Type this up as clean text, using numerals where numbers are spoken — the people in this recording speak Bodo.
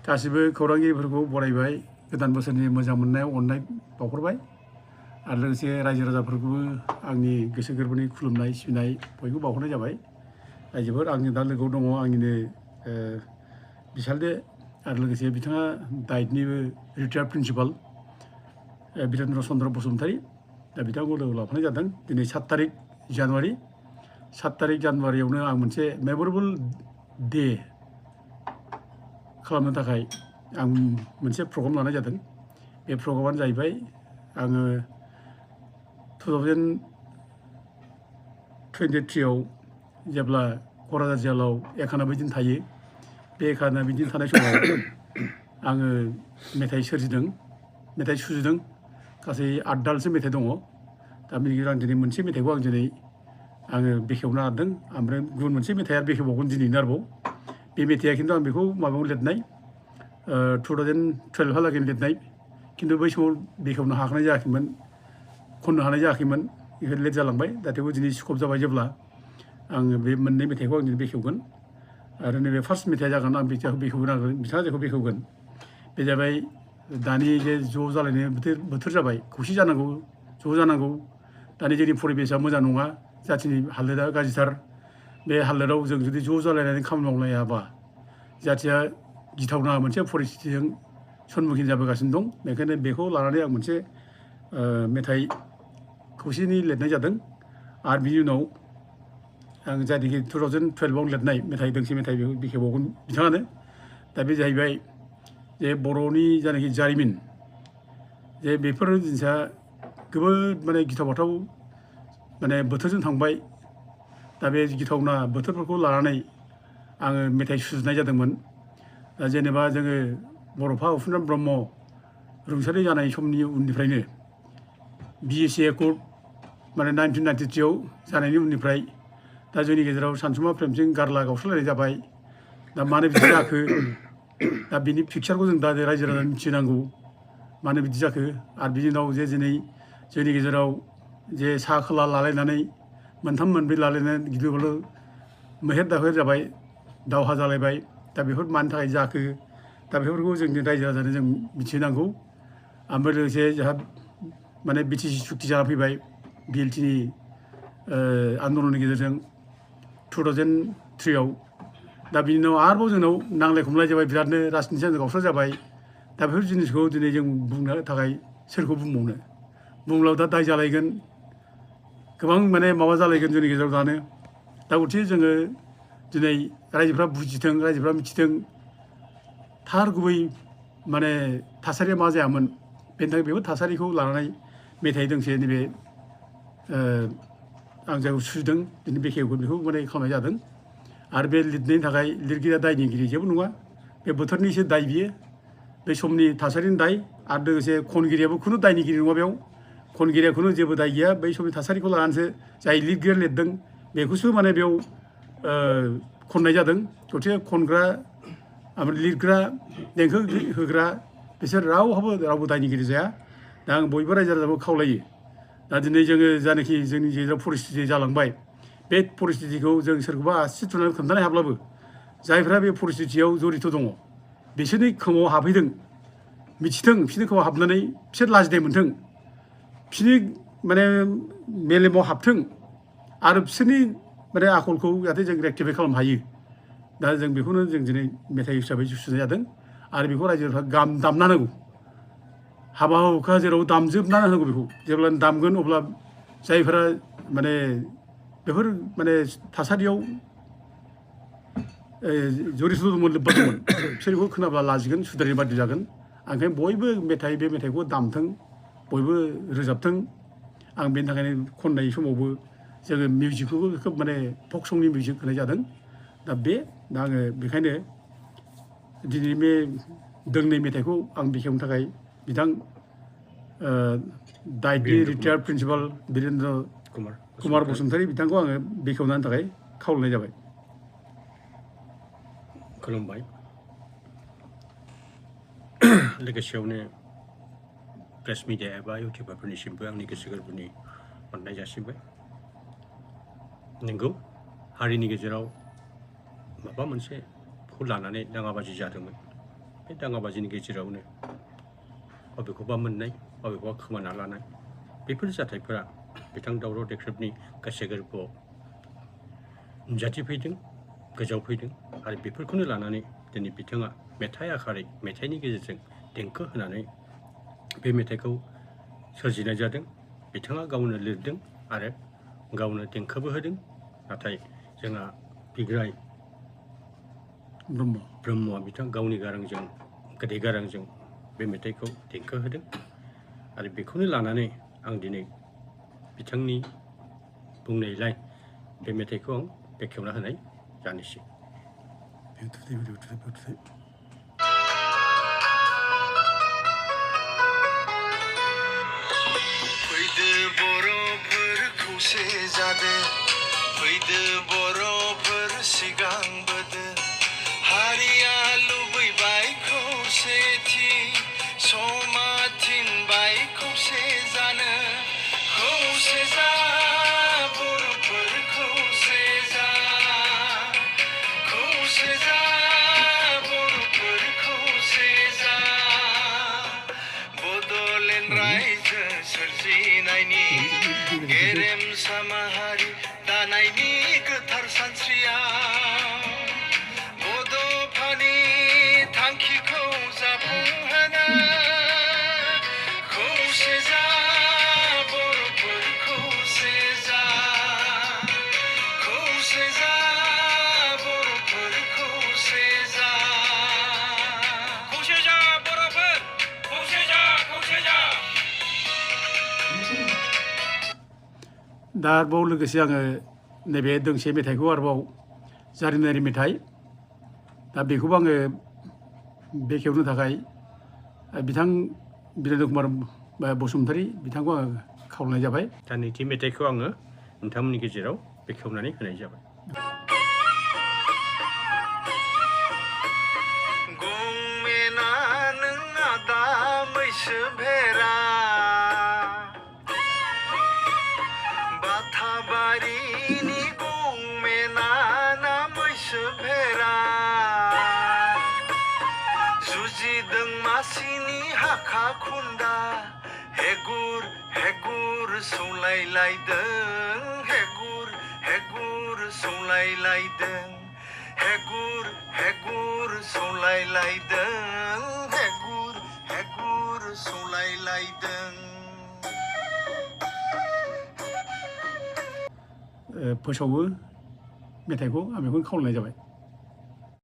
गासिबो खौरांगिरिफोरखौ बरायबाय गोदान बोसोरनि मोजां मोननाय अननाय बावहरबाय आरो लोगोसे रायजो राजाफोरखौबो आंनि गोसो गोरबोनि खुलुमनाय सिबिनाय बयबो बावहरनाय जाबाय रायजोफोर आंनि दा लोगोआव दङ आंनिनो बिसालदे आरो लोगोसे बिथाङा डाइटनिबो रिटायार्ड प्रिन्सिपाल बिरेन्द्र चन्द्र बसुमतारी दा बिथांखौ लोगो लाफानाय जादों दिनै 7 तारिख जानुवारि 7 तारिख जानुवारियावनो आं मोनसे मेमरेबल डे खालामनो थाखाय आं मोनसे प्रग्राम लानाय जादों बे प्रग्रामानो जाहैबाय आङो 2023 आव जेब्ला क'क्राझार जिल्लायाव 91 दिन थायो बे 91 दिन थानाय समाव आङो मेथाइ सोरजिदों मेथाइ सुजुदों गासै 8 दालसो मेथाइ दङ दा बेनि गेजेराव आं दिनै मोनसे मेथाइखौ आङो बेखेवनो हादों ओमफ्राय गुबुन मोनसे मेथाइआ बेखेवबावगोन दिनैनो आरोबाव बे मेथाइआ खिन्थु आं बेखौ माबायाव लिरनाय 2012 हालागै लिरनाय खिन्थु बै समाव बेखेवनो हानाय जायाखैमोन खननो हानाय जायाखैमोन बेखौ लेट जालांबाय दा थेवबो दिनै स्कप जाबाय जेब्ला आङो बे मोननै मेथाइखौ आं दिनै बेखेवगोन आरो नैबे फार्स्ट मेथाइआ जागोन आं बेखेवगोन आरो बिथाङा जेखौ बेखेवगोन बे जाबाय दानि जे ज' जालायनाय बोथोर जाबाय खौसे जानांगौ ज' जानांगौ दानि जोंनि परिबेसा मोजां नङा जाथिनि हालोदा गाज्रिथार बे हालोदाव जों जुदि ज' जालायनानै खामानि मावलायाबा जाथिया गिथावना मोनसे परिस्थितिजों सन्मुखीन जाबोगासिनो दं बेखायनो बेखौ लानानै आं मोनसे मेथाइ खौसेनि लिरनाय जादों आरो बिनि उनाव आं जायनाखि 2012 आव लिरनाय मेथाइ दोंसे मेथाइ बेखौ बेखेवबावगोन बिथाङानो दा बे जाहैबाय जे बर'नि जायनाखि जारिमिन जे बेफोर जिनिसा जोबोद माने गिथाव बाथाव माने बोथोरजों थांबाय दा बे गिथावना बोथोरफोरखौ लानानै आङो मेथाइ सुजुनाय जादोंमोन दा जेनेबा जोङो बड'फा उपेन्द्र ब्रह्म रुंसारि जानाय समनि उननिफ्रायनो BSc एकर्ड माने 1993 आव जानायनि उननिफ्राय दा जोंनि गेजेराव सानसुमा प्रेमसिं गारला गावस्रालायनाय जाबाय दा मानो बिदि जाखो दा बिनि पिक्चारखौ जों दा रायजो राजानो मिथिनांगौ मानो बिदि जाखो आरो बिनि उनाव जे दिनै जोंनि गेजेराव जे सा खोला लालायनानै मोनथाम मोनब्रै लालायनानै गिलु बालु मैहेर दाखोर जाबाय दावहा जालायबाय दा बेफोर मानि थाखाय जाखो दा बेफोरखौ जोंनि रायजो राजानो जों मिथिनांगौ ओमफ्राय लोगोसे जोंहा माने BTC सुक्ति जाना फैबाय BLTनि आन्दलननि गेजेरजों 2003 आव दा बिनि उनाव आरोबाव जोंनाव नांलाय खमलाय जाबाय बिरादनो राजनितिया गावस्रा जाबाय दा बेफोर जिनिसखौ दिनै जों बुंनो थाखाय सोरखौ बुंबावनो बुंब्लाबो दा दाय जालायगोन गोबां माने माबा जालायगोन जोंनि गेजेराव दानो दा गथिखे जोङो दिनै रायजोफ्रा बुजिथों रायजोफ्रा मिथिथों थार गुबै माने थासारिया मा जायामोन बेनि थाखाय बेफोर थासारिखौ लानानै मेथाइ दोंसे नैबे आं जायखौ सुजुदों दिनै बेखेवगोन बेखौ माने खालामनाय जादों आरो बे लिरनायनि थाखाय लिरगिरिया दायनिगिरि जेबो नङा बे बोथोरनिसो दाय बियो बे समनि थासारिनि दाय आरो लोगोसे खनगिरियाबो खुनु दायनिगिरि नङा बेयाव खनगिरिया खुनु जेबो दाय गैया बै समनि थासारिखौ लानानैसो जाय लिरगिरिया लिरदों बेखौसो माने बेयाव खननाय जादों गथिखे खनग्रा ओमफ्राय लिरग्रा देंखो होग्रा बिसोर रावबो दायनिगिरि जाया दा आं बयबो रायजो राजाखौ खावलायो दा दिनै जोङो जानाखि जोंनि गेजेराव परिस्थिति जालांबाय बे परिस्थितिखौ जों सोरखौबा आसि थुनानै खोन्थानो हाब्लाबो जायफ्रा बे परिस्थितियाव जरित दङ बिसोरनि खोमाव हाबहैदों मिथिथों बिसोरनि खोमाव हाबनानै बिसोर लाजिनाय मोनथों बिसोरनि माने मेलेमाव हाबथों आरो बिसोरनि माने आखलखौ जाहाथे जों रेक्टिफाइ खालामनो हायो दा जों बेखौनो जों दिनै मेथाइ हिसाबै सुजुनाय जादों आरो बेखौ रायजोफ्रा दामना होनांगौ हाबा हुखा जेराव दामजोबना होनांगौ बेखौ जेब्ला दामगोन अब्ला जायफोरा माने बेफोर माने थासारियाव जरित दंमोन लोब्बा दंमोन बिसोर बेखौ खोनाब्ला लाजिगोन सुद्रायनो बाध्य जागोन ओंखायनो बयबो बे मेथाइखौ दामथों बयबो रोजाबथों आं बेनि थाखायनो खननाय समावबो जोङो मिउजिकखौबो खोब माने फक संनि मिउजिक होनाय जादों दा आङो बेखायनो दिनै बे दोंनै मेथाइखौ आं बेखेवनो थाखाय बिथां डाइटनि रिटायार्ड प्रिन्सिपाल बिरेन्द्र कुमार बसुमतारी बिथांखौ आङो बेखेवनायनि थाखाय खावलायनाय जाबाय खुलुमबाय लोगोसेयावनो प्रेस मिडिया एबा इउटिउबारफोरनिसिमबो आंनि गोसो गोरबोनि अननाय जासिबाय नंगौ हारिनि गेजेराव माबा मोनसेखौ लानानै दाङाबाजि जादोंमोन बे दाङाबाजिनि गेजेरावनो बबेखौबा मोननाय बबेखौबा खोमाना लानाय बेफोर जाथायफोरा बिथां दावराव देख्रेबनि गोसो गोरबोआव नुजाथिफैदों गोजावफैदों आरो बेफोरखौनो लानानै दिनै बिथाङा मेथाइ आखारै मेथाइनि गेजेरजों देंखो होनानै बे मेथाइखौ सोरजिनाय जादों। बिथाङा गावनो लिरदों आरो गावनो देंखोबो होदों। नाथाय जोंहा बिग्राय ब्रह्मआ बिथां गावनि गारांजों गोदै गारांजों बे मेथाइखौ देंखो होदों आरो बेखौनो लानानै आं दिनै बिथांनि बुंनायलाय बे मेथाइखौ आं बेखेवना होनाय जानोसै। फैदो बर'फोर खौसे जादो, फैदो बर'फोर सिगांबोदो, हारिया लुबैबाय खौसेथि, समा थिनबाय खौसे जानो, खौसे जा बर'फोर खौसे जा, खौसे जा बर'फोर खौसे जा, बड'लेण्ड रायजो सोरजिनायनि गेरेमसा माहारि दानायनि गोथार सानस्रियाव बड'फानि थांखिखौ जाफुंहोनो खौसे जा बर'फोर खौसे जा, खौसे जा बर'फोर खौसे जा, खौसे जा बर'फोर खौसे जा, खौसे जा। दा आरोबाव लोगोसे आङो नैबे दोंसे मेथाइखौ आरोबाव जारिमिनारि मेथाइ दा बेखौबो आङो बेखेवनो थाखाय बिथां बिरेन्द्र कुमार बसुमतारी बिथांखौ आङो खावलायनाय जाबाय। दा नैथि मेथाइखौ आङो नोंथांमोननि गेजेराव बेखेवनानै होनाय जाबाय। गंमेना नों आदा मैसो भेरा, बाथाबारिनि गंमेना ना मैसो भेरा, जुजिदों मासिनि हाखा खुन्दा, हेगुर हेगुर सौलायलायदों, हेगुर हेगुर सौलायलायदों, हेगुर हेगुर सौलायलायदों, हेगुर हेगुर सौलायलायदों। फोसावो मेथाइखौ आं बेखौनो खावलायनाय जाबाय।